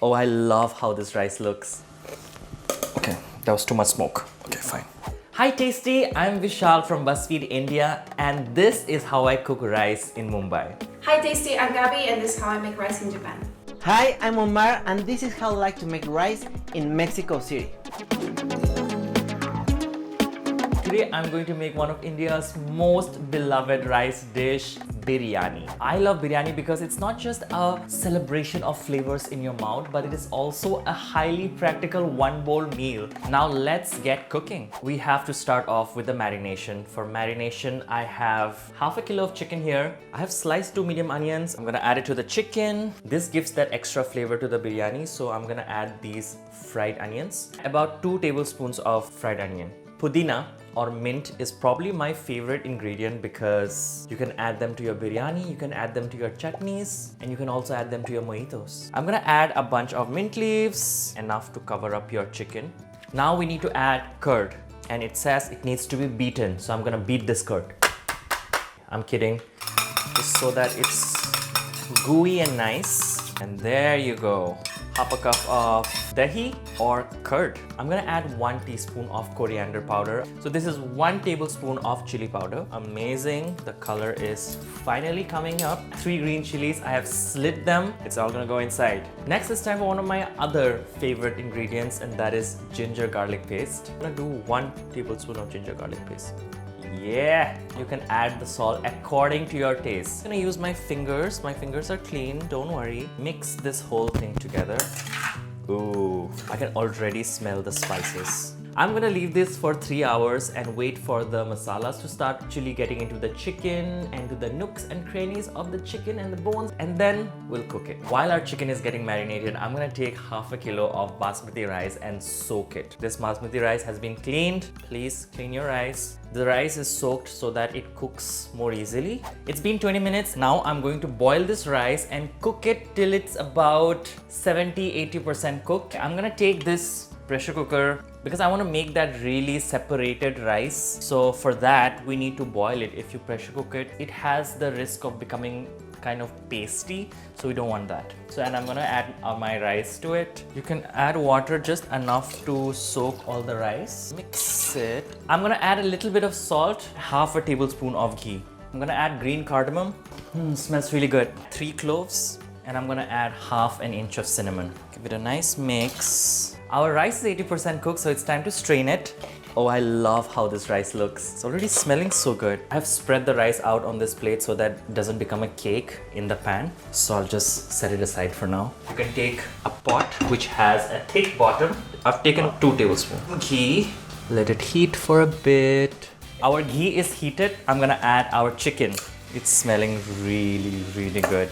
Oh, I love how this rice looks. Okay, that was too much smoke. Okay, fine. Hi Tasty, I'm Vishal from BuzzFeed India and this is how I cook rice in Mumbai. Hi Tasty, I'm Gabby and this is how I make rice in Japan. Hi, I'm Omar and this is how I like to make rice in Mexico City. Today I'm going to make one of India's most beloved rice dish, biryani. I love biryani because it's not just a celebration of flavors in your mouth, but it is also a highly practical one-bowl meal. Now let's get cooking. We have to start off with the marination. For marination, I have half a kilo of chicken here. I have sliced 2 medium onions. I'm gonna add it to the chicken. This gives that extra flavor to the biryani, so I'm gonna add these fried onions. About 2 tablespoons of fried onion. Pudina or mint is probably my favorite ingredient because you can add them to your biryani, you can add them to your chutneys, and you can also add them to your mojitos. I'm gonna add a bunch of mint leaves, enough to cover up your chicken. Now we need to add curd, and it says it needs to be beaten, so I'm gonna beat this curd. I'm kidding, just so that it's gooey and nice. And there you go. Half a cup of dahi or curd. I'm gonna add 1 teaspoon of coriander powder. So this is 1 tablespoon of chili powder. Amazing, the color is finally coming up. 3 green chilies, I have slit them. It's all gonna go inside. Next it's time for one of my other favorite ingredients, and that is ginger garlic paste. I'm gonna do 1 tablespoon of ginger garlic paste. Yeah, you can add the salt according to your taste. I'm gonna use my fingers. My fingers are clean, don't worry. Mix this whole thing together. Ooh, I can already smell the spices. I'm gonna leave this for 3 hours and wait for the masalas to start actually getting into the chicken and to the nooks and crannies of the chicken and the bones, and then we'll cook it. While our chicken is getting marinated, I'm gonna take half a kilo of basmati rice and soak it. This basmati rice has been cleaned. Please clean your rice. The rice is soaked so that it cooks more easily. It's been 20 minutes. Now I'm going to boil this rice and cook it till it's about 70-80% cooked. I'm gonna take this pressure cooker because I want to make that really separated rice. So for that, we need to boil it. If you pressure cook it, it has the risk of becoming kind of pasty, so we don't want that. So, and I'm gonna add my rice to it. You can add water just enough to soak all the rice. Mix it. I'm gonna add a little bit of salt, half a tablespoon of ghee. I'm gonna add green cardamom. Smells really good. 3 cloves, and I'm gonna add half an inch of cinnamon. Give it a nice mix. Our rice is 80% cooked, so it's time to strain it. Oh, I love how this rice looks. It's already smelling so good. I've spread the rice out on this plate so that it doesn't become a cake in the pan. So I'll just set it aside for now. You can take a pot which has a thick bottom. I've taken 2 tablespoons. Ghee. Let it heat for a bit. Our ghee is heated. I'm gonna add our chicken. It's smelling really, really good.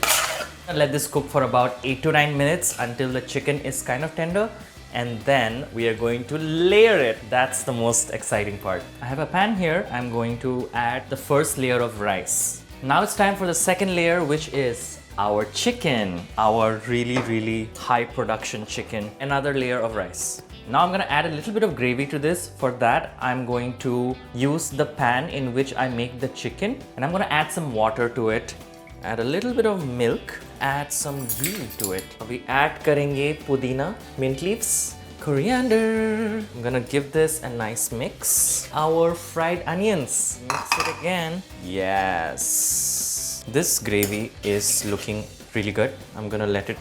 Let this cook for about 8 to 9 minutes until the chicken is kind of tender. And then we are going to layer it. That's the most exciting part. I have a pan here. I'm going to add the first layer of rice. Now it's time for the second layer, which is our chicken. Our really, really high production chicken. Another layer of rice. Now I'm gonna add a little bit of gravy to this. For that, I'm going to use the pan in which I make the chicken, and I'm gonna add some water to it. Add a little bit of milk, add some ghee to it. We add karenge pudina, mint leaves, coriander. I'm gonna give this a nice mix. Our fried onions. Mix it again. Yes. This gravy is looking really good. I'm gonna let it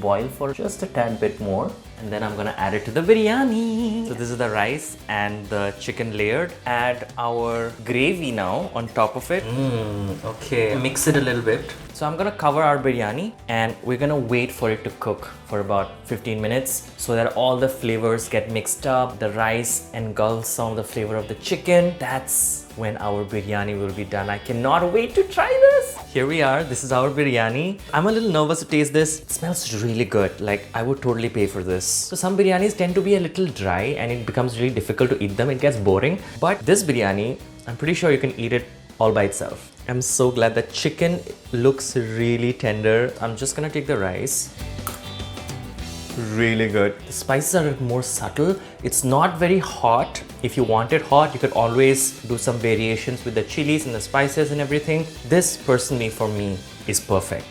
boil for just a tad bit more, and then I'm gonna add it to the biryani. So this is the rice and the chicken layered. Add our gravy now on top of it. Okay, mix it a little bit. So I'm gonna cover our biryani and we're gonna wait for it to cook for about 15 minutes so that all the flavors get mixed up. The rice engulfs some of the flavor of the chicken. That's when our biryani will be done. I cannot wait to try this. Here we are. This is our biryani. I'm a little nervous to taste this. It smells really good. Like, I would totally pay for this. So some biryanis tend to be a little dry and it becomes really difficult to eat them. It gets boring. But this biryani, I'm pretty sure you can eat it all by itself. I'm so glad the chicken looks really tender. I'm just gonna take the rice. Really good. The spices are more subtle. It's not very hot. If you want it hot, you could always do some variations with the chilies and the spices and everything. This personally for me is perfect.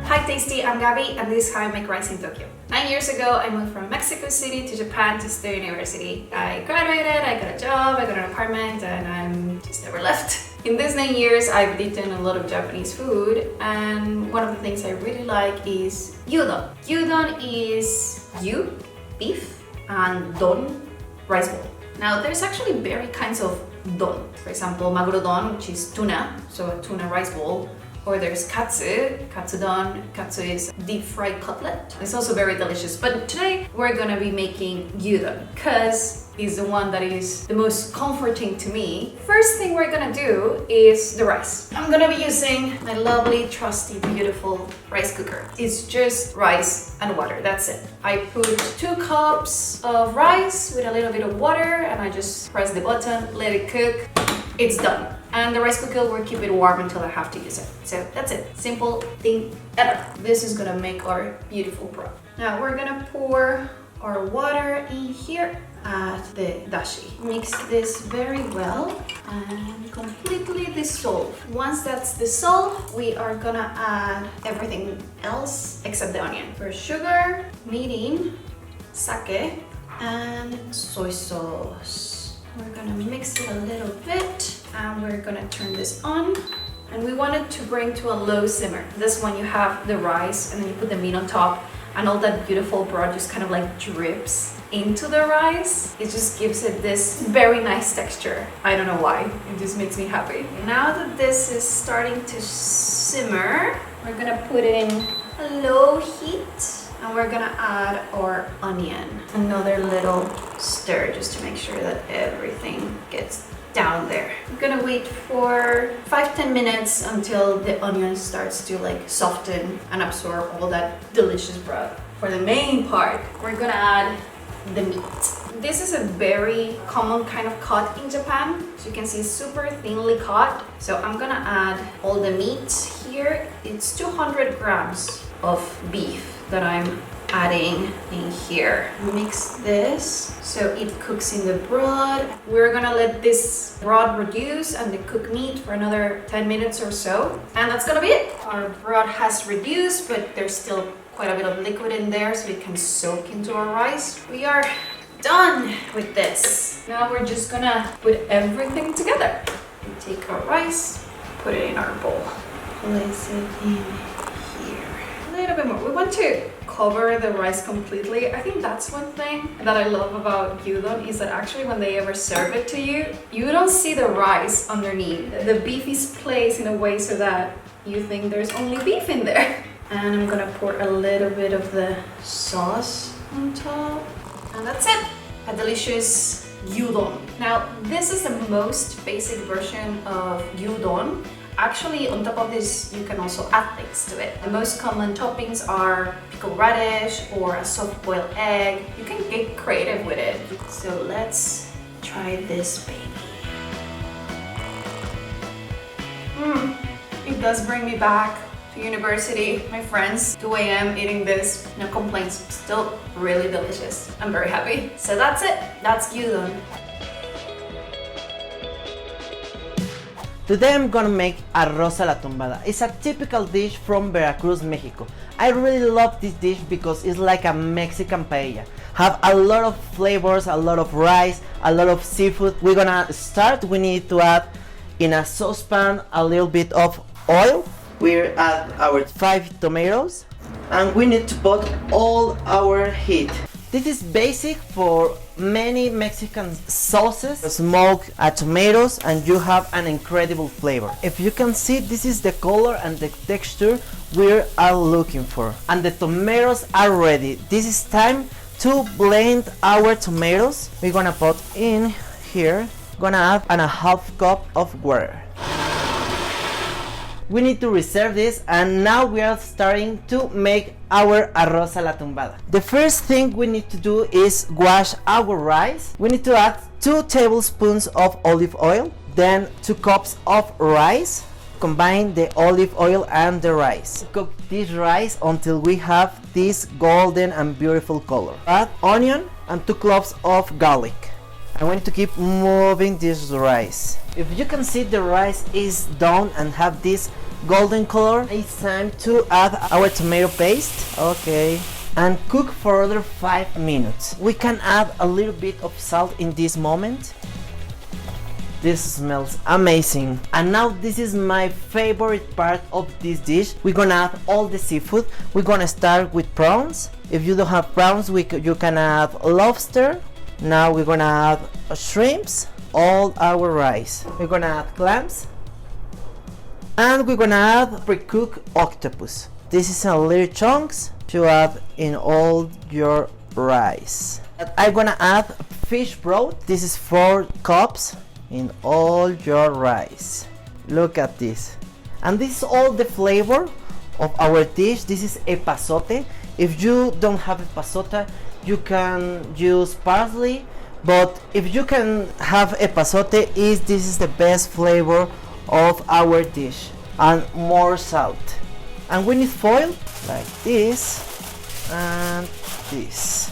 Hi Hi Tasty, I'm Gabby and this is how I make rice in Tokyo. 9 years ago, I moved from Mexico City to Japan to study university. I graduated, I got a job, I got an apartment, and I'm just never left. In these 9 years, I've eaten a lot of Japanese food, and one of the things I really like is gyudon. Gyudon is gyu, beef, and don, rice bowl. Now, there's actually various kinds of don. For example, maguro don, which is tuna, so a tuna rice bowl. Or there's katsu, katsudon. Katsu is deep fried cutlet. It's also very delicious. But today we're gonna be making gyudon because it's the one that is the most comforting to me. First thing we're gonna do is the rice. I'm gonna be using my lovely, trusty, beautiful rice cooker. It's just rice and water, that's it. I put 2 cups of rice with a little bit of water and I just press the button, let it cook. It's done. And the rice cooker will keep it warm until I have to use it. So that's it. Simple thing ever. This is gonna make our beautiful broth. Now we're gonna pour our water in here at the dashi. Mix this very well and completely dissolve. Once that's dissolved, we are gonna add everything else except the onion. First sugar, mirin, sake, and soy sauce. We're gonna mix it a little bit and we're gonna turn this on. And we want it to bring to a low simmer. This one you have the rice and then you put the meat on top and all that beautiful broth just kind of like drips into the rice. It just gives it this very nice texture. I don't know why, it just makes me happy. Now that this is starting to simmer, we're gonna put it in a low heat. And we're gonna add our onion. Another little stir just to make sure that everything gets down there. I'm gonna wait for 5-10 minutes until the onion starts to like soften and absorb all that delicious broth. For the main part, we're gonna add the meat. This is a very common kind of cut in Japan. So you can see super thinly cut. So I'm gonna add all the meat here. It's 200 grams of beef that I'm adding in here. Mix this so it cooks in the broth. We're gonna let this broth reduce and the cooked meat for another 10 minutes or so. And that's gonna be it. Our broth has reduced, but there's still quite a bit of liquid in there so it can soak into our rice. We are done with this. Now we're just gonna put everything together. We take our rice, put it in our bowl. Place it in here. A little bit more. We want to cover the rice completely. I think that's one thing that I love about gyudon is that actually when they ever serve it to you, you don't see the rice underneath. The beef is placed in a way so that you think there's only beef in there. And I'm gonna pour a little bit of the sauce on top. And that's it. A delicious gyudon. Now, this is the most basic version of gyudon. Actually, on top of this, you can also add things to it. The most common toppings are pickled radish or a soft-boiled egg. You can get creative with it. So let's try this baby. It does bring me back to university, my friends, 2 a.m. eating this, no complaints, still really delicious. I'm very happy. So that's it, that's gyudon. Today I'm gonna make arroz a la tumbada. It's a typical dish from Veracruz, Mexico. I really love this dish because it's like a Mexican paella. Have a lot of flavors, a lot of rice, a lot of seafood. We're gonna start, we need to add in a saucepan a little bit of oil. We add our 5 tomatoes and we need to put all our heat. This is basic for many Mexican sauces. Smoke tomatoes and you have an incredible flavor. If you can see, this is the color and the texture we are looking for. And the tomatoes are ready. This is time to blend our tomatoes. We're gonna put in here, gonna add a half cup of water. We need to reserve this, and now we are starting to make our arroz a la tumbada. The first thing we need to do is wash our rice. We need to add 2 tablespoons of olive oil, then 2 cups of rice. Combine the olive oil and the rice. Cook this rice until we have this golden and beautiful color. Add onion and 2 cloves of garlic. I want to keep moving this rice. If you can see, the rice is done and have this golden color, it's time to add our tomato paste. Okay. And cook for another 5 minutes. We can add a little bit of salt in this moment. This smells amazing. And now this is my favorite part of this dish. We're gonna add all the seafood. We're gonna start with prawns. If you don't have prawns, you can add lobster. Now we're gonna add shrimps, all our rice. We're gonna add clams. And we're gonna add pre-cooked octopus. This is a little chunks to add in all your rice. I'm gonna add fish broth. This is 4 cups in all your rice. Look at this. And this is all the flavor of our dish. This is epazote. If you don't have epazote, you can use parsley, but if you can have epazote, this is the best flavor of our dish. And more salt. And we need foil like this and this.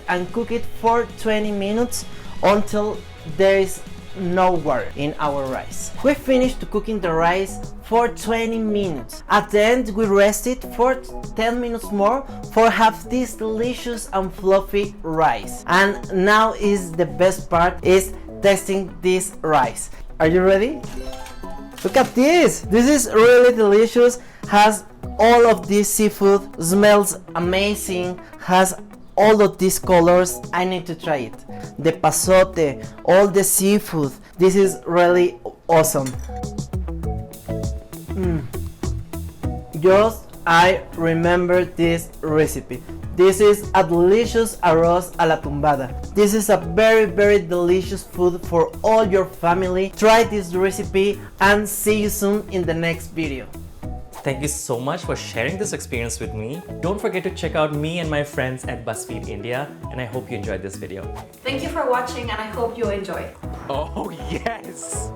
And cook it for 20 minutes until there is no water in our rice. We finished cooking the rice for 20 minutes. At the end, we rest it for 10 minutes more for have this delicious and fluffy rice. And now is the best part, is tasting this rice. Are you ready? Look at this. This is really delicious. Has all of this seafood, smells amazing, has all of these colors. I need to try it. The pasote, all the seafood. This is really awesome. Just I remember this recipe. This is a delicious arroz a la tumbada. This is a very delicious food for all your family. Try this recipe and see you soon in the next video. Thank you so much for sharing this experience with me. Don't forget to check out me and my friends at BuzzFeed India, and I hope you enjoyed this video. Thank you for watching and I hope you enjoy. Oh yes!